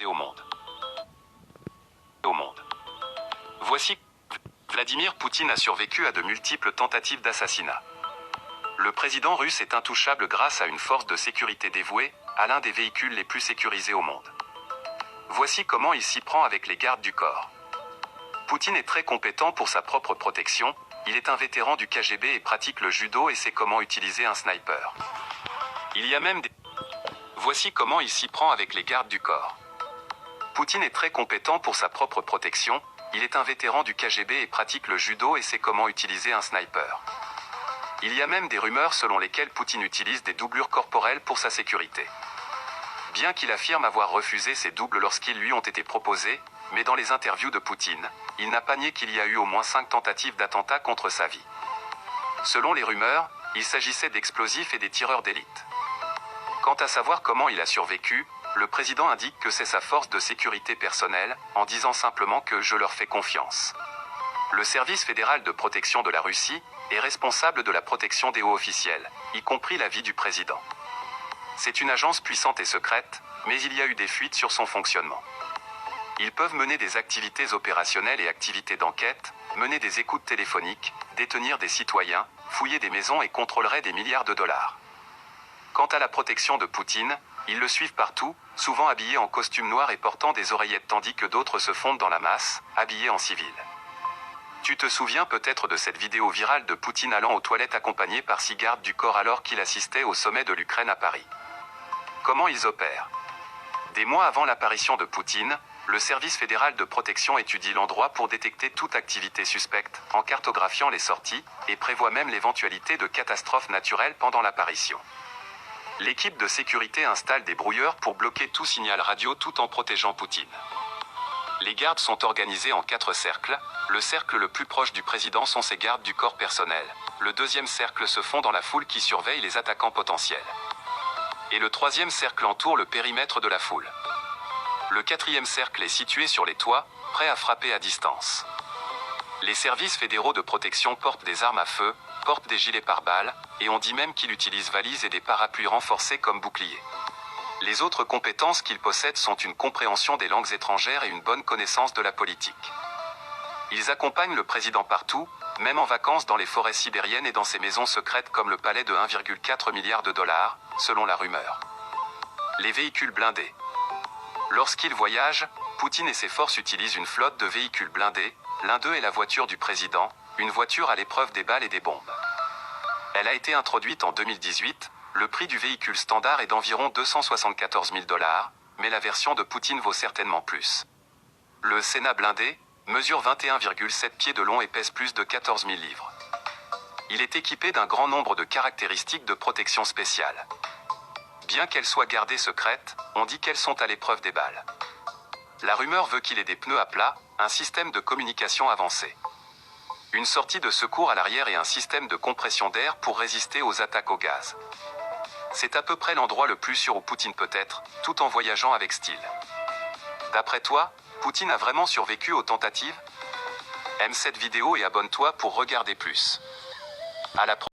au monde. Voici Vladimir Poutine a survécu à de multiples tentatives d'assassinat. Le président russe est intouchable grâce à une force de sécurité dévouée à l'un des véhicules les plus sécurisés au monde. Voici comment il s'y prend avec les gardes du corps. Poutine est très compétent pour sa propre protection, il est un vétéran du KGB et pratique le judo et sait comment utiliser un sniper. Il y a même des... Voici comment il s'y prend avec les gardes du corps. Poutine est très compétent pour sa propre protection, il est un vétéran du KGB et pratique le judo et sait comment utiliser un sniper. Il y a même des rumeurs selon lesquelles Poutine utilise des doublures corporelles pour sa sécurité. Bien qu'il affirme avoir refusé ces doubles lorsqu'ils lui ont été proposés, mais dans les interviews de Poutine, il n'a pas nié qu'il y a eu au moins 5 tentatives d'attentat contre sa vie. Selon les rumeurs, il s'agissait d'explosifs et des tireurs d'élite. Quant à savoir comment il a survécu, le président indique que c'est sa force de sécurité personnelle, en disant simplement que « je leur fais confiance ». Le service fédéral de protection de la Russie est responsable de la protection des hauts officiels, y compris la vie du président. C'est une agence puissante et secrète, mais il y a eu des fuites sur son fonctionnement. Ils peuvent mener des activités opérationnelles et activités d'enquête, mener des écoutes téléphoniques, détenir des citoyens, fouiller des maisons et contrôleraient des milliards de dollars. Quant à la protection de Poutine, ils le suivent partout, souvent habillés en costume noir et portant des oreillettes tandis que d'autres se fondent dans la masse, habillés en civil. Tu te souviens peut-être de cette vidéo virale de Poutine allant aux toilettes accompagné par 6 gardes du corps alors qu'il assistait au sommet de l'Ukraine à Paris. Comment ils opèrent? Des mois avant l'apparition de Poutine, le service fédéral de protection étudie l'endroit pour détecter toute activité suspecte, en cartographiant les sorties, et prévoit même l'éventualité de catastrophes naturelles pendant l'apparition. L'équipe de sécurité installe des brouilleurs pour bloquer tout signal radio tout en protégeant Poutine. Les gardes sont organisés en 4 cercles. Le cercle le plus proche du président sont ses gardes du corps personnel. Le deuxième cercle se fond dans la foule qui surveille les attaquants potentiels. Et le troisième cercle entoure le périmètre de la foule. Le quatrième cercle est situé sur les toits, prêt à frapper à distance. Les services fédéraux de protection portent des armes à feu, portent des gilets pare-balles, et on dit même qu'ils utilisent valises et des parapluies renforcés comme boucliers. Les autres compétences qu'ils possèdent sont une compréhension des langues étrangères et une bonne connaissance de la politique. Ils accompagnent le président partout, même en vacances dans les forêts sibériennes et dans ses maisons secrètes comme le palais de 1,4 milliard de dollars, selon la rumeur. Les véhicules blindés. Lorsqu'ils voyagent, Poutine et ses forces utilisent une flotte de véhicules blindés. L'un d'eux est la voiture du président, une voiture à l'épreuve des balles et des bombes. Elle a été introduite en 2018, le prix du véhicule standard est d'environ 274 000 $, mais la version de Poutine vaut certainement plus. Le Sénat blindé mesure 21,7 pieds de long et pèse plus de 14 000 livres. Il est équipé d'un grand nombre de caractéristiques de protection spéciale. Bien qu'elles soient gardées secrètes, on dit qu'elles sont à l'épreuve des balles. La rumeur veut qu'il ait des pneus à plat, un système de communication avancé. Une sortie de secours à l'arrière et un système de compression d'air pour résister aux attaques au gaz. C'est à peu près l'endroit le plus sûr où Poutine peut être, tout en voyageant avec style. D'après toi, Poutine a vraiment survécu aux tentatives? Aime cette vidéo et abonne-toi pour regarder plus. À la prochaine.